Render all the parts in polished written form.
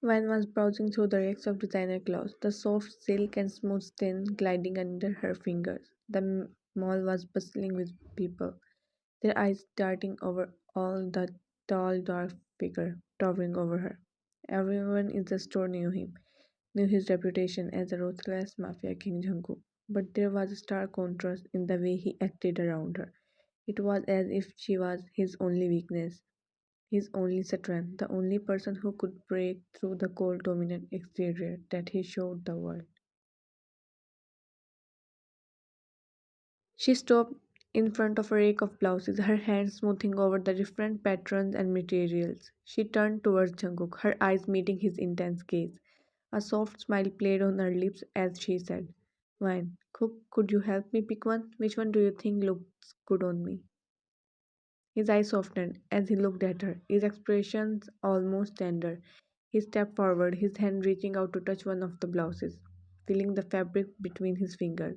Van was browsing through the racks of designer clothes, the soft silk and smooth stain gliding under her fingers. The mall was bustling with people, their eyes darting over all the tall, dark figure towering over her. Everyone in the store knew him, knew his reputation as a ruthless mafia king Jungkook. But there was a stark contrast in the way he acted around her. It was as if she was his only weakness, his only strength, the only person who could break through the cold, dominant exterior that he showed the world. She stopped in front of a rack of blouses, her hands smoothing over the different patterns and materials. She turned towards Jungkook, her eyes meeting his intense gaze. A soft smile played on her lips as she said, "Fine. Cook, could you help me pick one? Which one do you think looks good on me?" His eyes softened as he looked at her, his expressions almost tender. He stepped forward, his hand reaching out to touch one of the blouses, feeling the fabric between his fingers.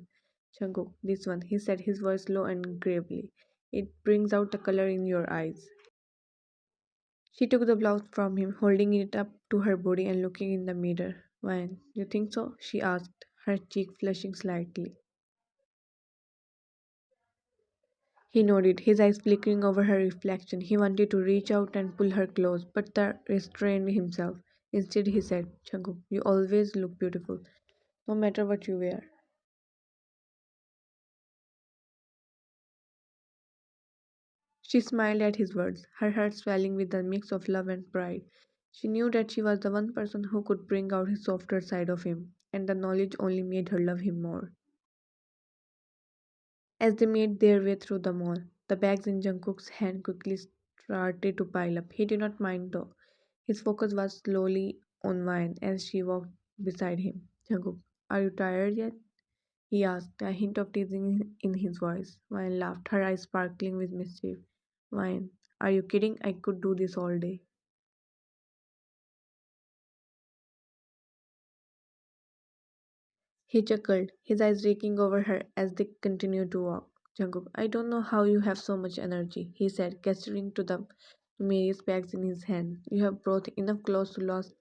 "Jungkook, this one," he said, his voice low and gravely. "It brings out the color in your eyes." She took the blouse from him, holding it up to her body and looking in the mirror. "Why, you think so?" she asked, her cheek flushing slightly. He nodded, his eyes flickering over her reflection. He wanted to reach out and pull her close, but restrained himself. Instead, he said, "Changu, you always look beautiful, no matter what you wear." She smiled at his words, her heart swelling with a mix of love and pride. She knew that she was the one person who could bring out his softer side of him, and the knowledge only made her love him more. As they made their way through the mall, the bags in Jungkook's hand quickly started to pile up. He did not mind though. His focus was slowly on Vine as she walked beside him. "Jungkook, are you tired yet?" he asked, a hint of teasing in his voice. Vine laughed, her eyes sparkling with mischief. "Vine, are you kidding? I could do this all day." He chuckled, his eyes raking over her as they continued to walk. "Jungkook, I don't know how you have so much energy," he said, gesturing to the various bags in his hand. "You have brought enough clothes to last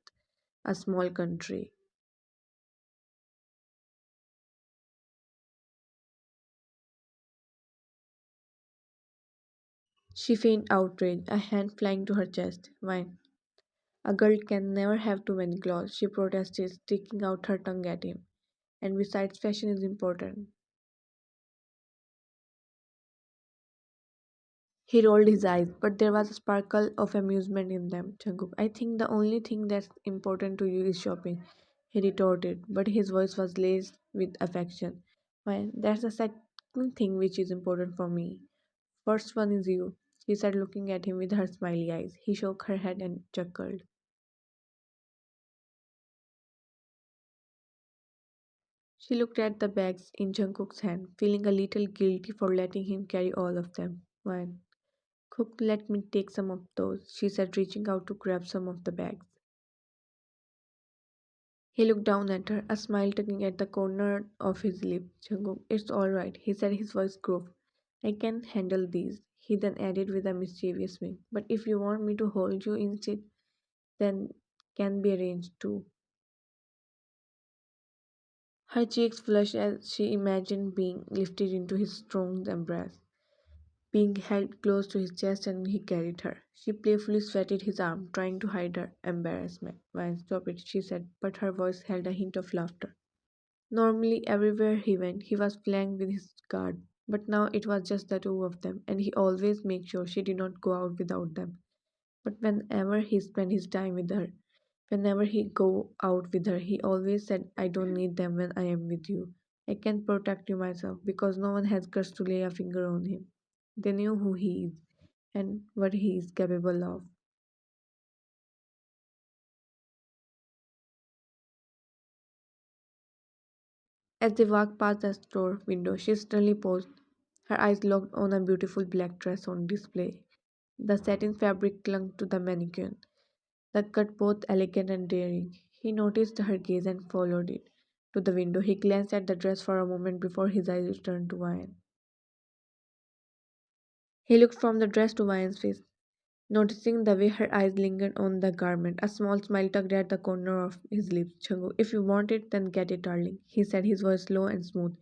a small country." She feigned outrage, a hand flying to her chest. "Why, a girl can never have too many clothes," she protested, sticking out her tongue at him. "And besides, fashion is important." He rolled his eyes, but there was a sparkle of amusement in them. "Jungkook, I think the only thing that's important to you is shopping," he retorted, but his voice was laced with affection. "Well, that's the second thing which is important for me. First one is you," she said, looking at him with her smiley eyes. He shook her head and chuckled. She looked at the bags in Jungkook's hand, feeling a little guilty for letting him carry all of them. "One, Cook, let me take some of those," she said, reaching out to grab some of the bags. He looked down at her, a smile tugging at the corner of his lip. "Jungkook, it's all right," he said, his voice gruff. "I can handle these." He then added with a mischievous wink, "But if you want me to hold you instead, then can be arranged too." Her cheeks flushed as she imagined being lifted into his strong embrace, being held close to his chest, and he carried her. She playfully sweated his arm, trying to hide her embarrassment. "Why, stop it," she said, but her voice held a hint of laughter. Normally, everywhere he went, he was flanked with his guard, but now it was just the two of them, and he always made sure she did not go out without them. But whenever he spent his time with her, whenever he go out with her, he always said, "I don't need them when I am with you. I can protect you myself," because no one has guts to lay a finger on him. They knew who he is and what he is capable of. As they walked past the store window, she suddenly paused, her eyes locked on a beautiful black dress on display. The satin fabric clung to the mannequin, the cut both elegant and daring. He noticed her gaze and followed it to the window. He glanced at the dress for a moment before his eyes returned to Ryan. He looked from the dress to Ryan's face. noticing the way her eyes lingered on the garment. A small smile tugged at the corner of his lips. Jungkook, if you want it, then get it, darling, he said, his voice low and smooth.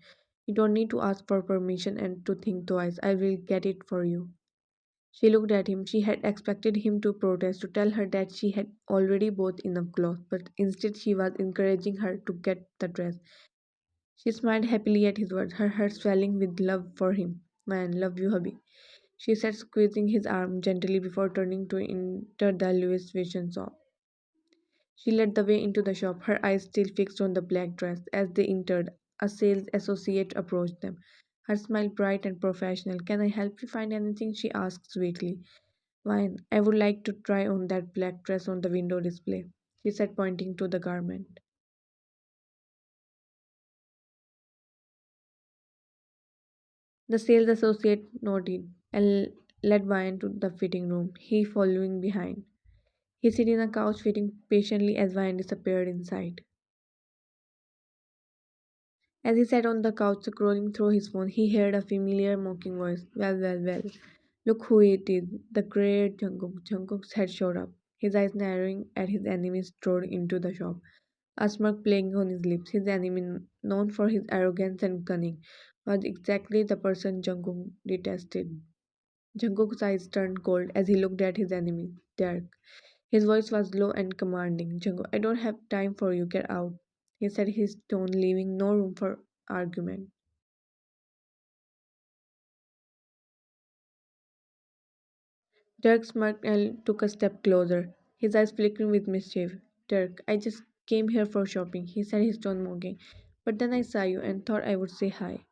You don't need to ask for permission and to think twice. I will get it for you. She looked at him. She had expected him to protest, to tell her that she had already bought enough clothes, but instead she was encouraging her to get the dress. She smiled happily at his words, her heart swelling with love for him. Man, love you, hubby, she said, squeezing his arm gently before turning to enter the Louis Vuitton shop. She led the way into the shop, her eyes still fixed on the black dress. As they entered, a sales associate approached them, her smile bright and professional. Can I help you find anything? She asked sweetly. Fine, I would like to try on that black dress on the window display, she said, pointing to the garment. The sales associate nodded and led Ryan to the fitting room, he following behind. He sat in a couch waiting patiently as Ryan disappeared inside. As he sat on the couch scrolling through his phone, he heard a familiar mocking voice. Well, well, well. Look who it is. The great Jungkook. Jungkook's head showed up, his eyes narrowing as his enemy strode into the shop, a smirk playing on his lips. His enemy, known for his arrogance and cunning, was exactly the person Jungkook detested. Jungkook's eyes turned cold as he looked at his enemy, Derek. His voice was low and commanding. Jungkook, I don't have time for you. Get out, he said, his tone leaving no room for argument. Dirk smirked and took a step closer, his eyes flickering with mischief. Dirk, I just came here for shopping, he said, his tone mocking. But then I saw you and thought I would say hi.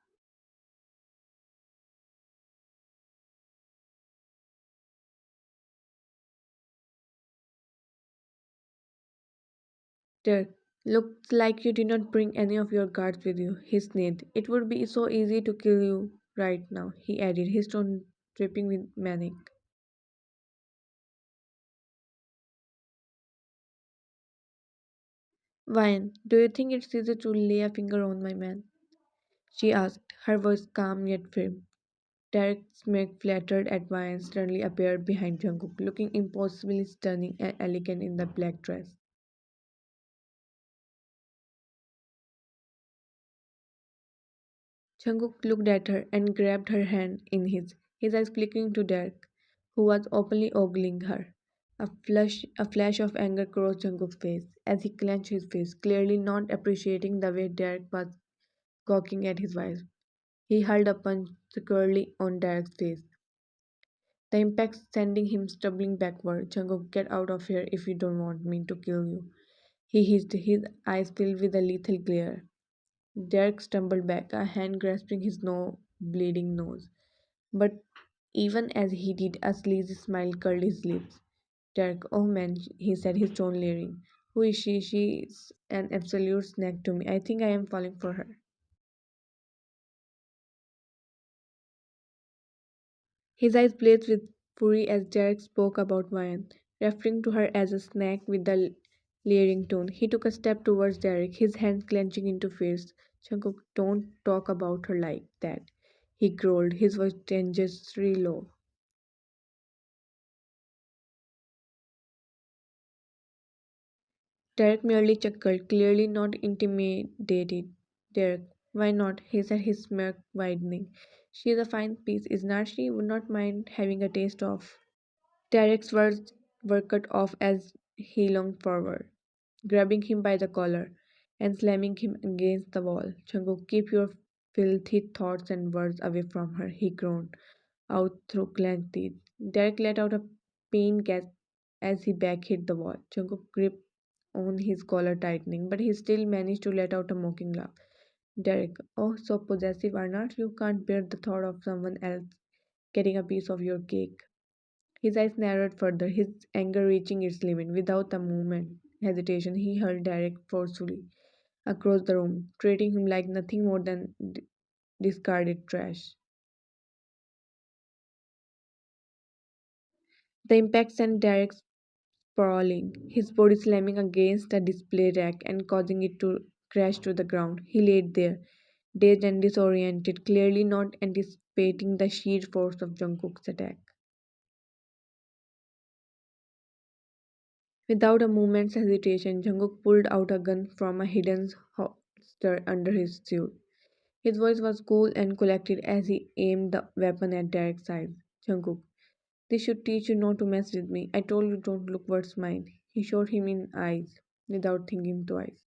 Dirk, looks like you did not bring any of your guards with you, he sneered. It would be so easy to kill you right now, he added, his tone dripping with manic. Vine, do you think it's easy to lay a finger on my man? She asked, her voice calm yet firm. Derek's smirk flattered at Vine suddenly appeared behind Jungkook, looking impossibly stunning and elegant in the black dress. Jungkook looked at her and grabbed her hand in his eyes flickering to Derek, who was openly ogling her. A flash of anger crossed Jungkook's face as he clenched his fist, clearly not appreciating the way Derek was gawking at his wife. He hurled a punch squarely on Derek's face, the impact sending him stumbling backward. Jungkook, get out of here if you don't want me to kill you, he hissed, his eyes filled with a lethal glare. Derek stumbled back, a hand grasping his bleeding nose. But even as he did, a sleazy smile curled his lips. Derek, oh man, he said, his tone leering. Who is she? She's an absolute snack to me. I think I am falling for her. His eyes blazed with fury as Derek spoke about Ryan, referring to her as a snack with the leering tone. He took a step towards Derek, his hands clenching into fists. Jungkook, don't talk about her like that, he growled, his voice dangerously low. Derek merely chuckled, clearly not intimidated. Derek, why not? He said, his smirk widening. She is a fine piece, is not she? Would not mind having a taste of. Derek's words were cut off as he lunged forward, grabbing him by the collar and slamming him against the wall. Jungkook, keep your filthy thoughts and words away from her, he groaned out through clenched teeth. Derek let out a pained gasp as he back hit the wall. Jungkook gripped on his collar tightening, but he still managed to let out a mocking laugh. Derek, oh, so possessive, are not you? Can't bear the thought of someone else getting a piece of your cake. His eyes narrowed further, his anger reaching its limit. Without a moment hesitation, he hurled Derek forcefully across the room, treating him like nothing more than discarded trash. The impact sent Derek sprawling, his body slamming against a display rack and causing it to crash to the ground. He laid there, dazed and disoriented, clearly not anticipating the sheer force of Jungkook's attack. Without a moment's hesitation, Jungkook pulled out a gun from a hidden holster under his suit. His voice was cool and collected as he aimed the weapon at Derek's eyes. Jungkook, this should teach you not to mess with me. I told you don't look what's mine. He shot him in eyes without thinking twice.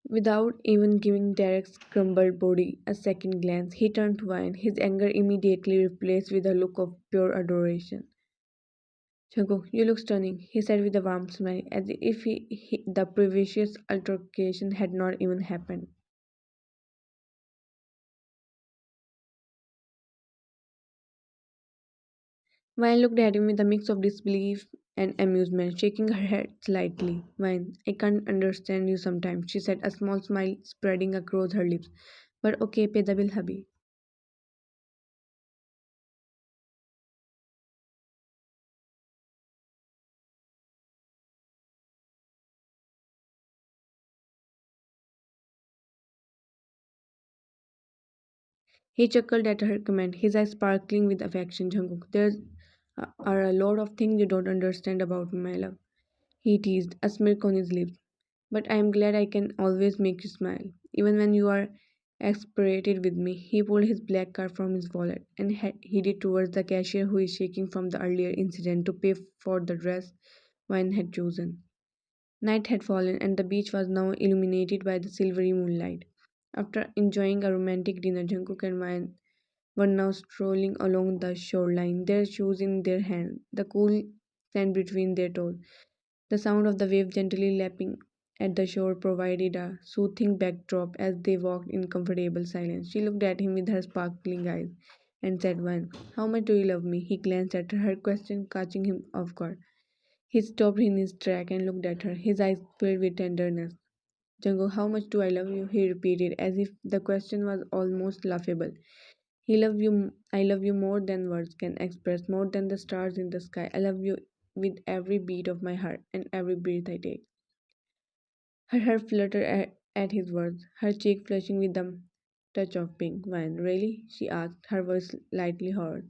Without even giving Derek's crumbled body a second glance, he turned to Wine, his anger immediately replaced with a look of pure adoration. Jungkook, you look stunning, he said with a warm smile, as if the previous altercation had not even happened. Vine looked at him with a mix of disbelief and amusement, shaking her head slightly. Vine, I can't understand you sometimes, she said, a small smile spreading across her lips. But okay, pay the bill, hubby. He chuckled at her comment, his eyes sparkling with affection. Jungkook, there are a lot of things you don't understand about me, my love. He teased, a smirk on his lips. But I am glad I can always make you smile, even when you are exasperated with me. He pulled his black card from his wallet and headed towards the cashier who is shaking from the earlier incident to pay for the dress Wine had chosen. Night had fallen and the beach was now illuminated by the silvery moonlight. After enjoying a romantic dinner, Jungkook and Wine were now strolling along the shoreline, their shoes in their hands, the cool sand between their toes. The sound of the waves gently lapping at the shore provided a soothing backdrop as they walked in comfortable silence. She looked at him with her sparkling eyes and said, One, how much do you love me? He glanced at her, her question catching him off guard. He stopped in his track and looked at her, his eyes filled with tenderness. Jungkook, how much do I love you? He repeated, as if the question was almost laughable. I love you more than words can express, more than the stars in the sky. I love you with every beat of my heart and every breath I take. Her hair fluttered at his words, her cheek flushing with the touch of pink. When, really? She asked, her voice lightly hurt.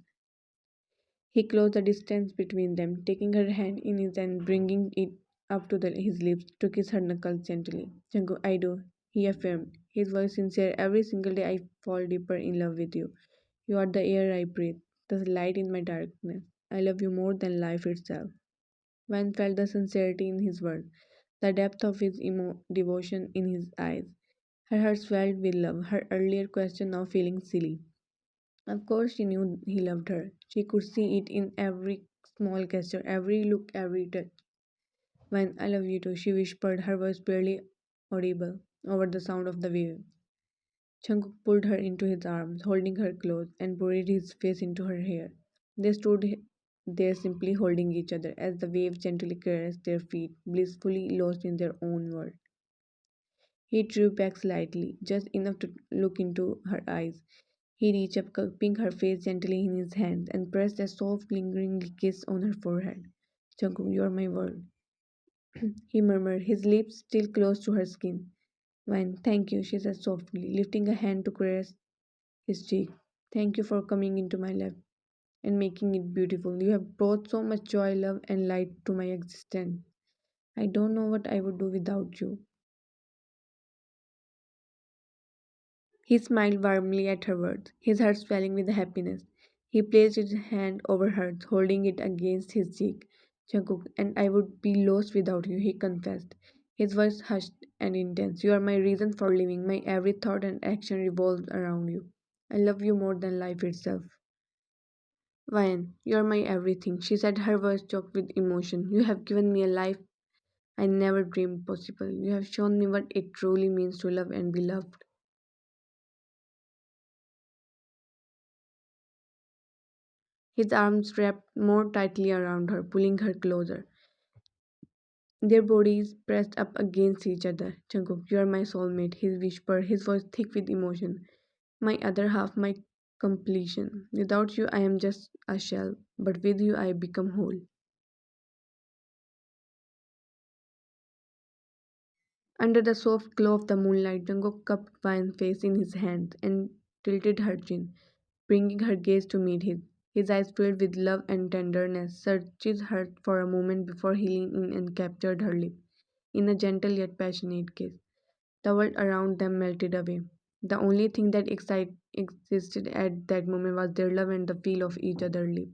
He closed the distance between them, taking her hand in his and bringing it up to his lips to kiss her knuckles gently. Jango, I do, he affirmed, his voice sincere. Every single day I fall deeper in love with you. You are the air I breathe, the light in my darkness. I love you more than life itself. Van felt the sincerity in his words, the depth of his devotion in his eyes. Her heart swelled with love, her earlier question now feeling silly. Of course, she knew he loved her. She could see it in every small gesture, every look, every touch. When I love you too, she whispered, her voice barely audible over the sound of the waves. Jungkook pulled her into his arms, holding her close, and buried his face into her hair. They stood there simply holding each other as the waves gently caressed their feet, blissfully lost in their own world. He drew back slightly, just enough to look into her eyes. He reached up, cupping her face gently in his hands, and pressed a soft, lingering kiss on her forehead. Jungkook, you are my world, he murmured, his lips still close to her skin. Wine, thank you, she said softly, lifting a hand to caress his cheek. Thank you for coming into my life and making it beautiful. You have brought so much joy, love, and light to my existence. I don't know what I would do without you. He smiled warmly at her words, his heart swelling with happiness. He placed his hand over hers, holding it against his cheek. Jungkook, and I would be lost without you, he confessed, his voice hushed and intense. You are my reason for living. My every thought and action revolves around you. I love you more than life itself. Ryan, you're my everything, she said, her voice choked with emotion. You have given me a life I never dreamed possible. You have shown me what it truly means to love and be loved. His arms wrapped more tightly around her, pulling her closer. Their bodies pressed up against each other. Jungkook, you are my soulmate, he whispered, his voice thick with emotion. My other half, my completion. Without you, I am just a shell, but with you, I become whole. Under the soft glow of the moonlight, Jungkook cupped Vine's face in his hands and tilted her chin, bringing her gaze to meet his. His eyes filled with love and tenderness, searches her for a moment before he leaned in and captured her lip, in a gentle yet passionate kiss. The world around them melted away. The only thing that existed at that moment was their love and the feel of each other's lips.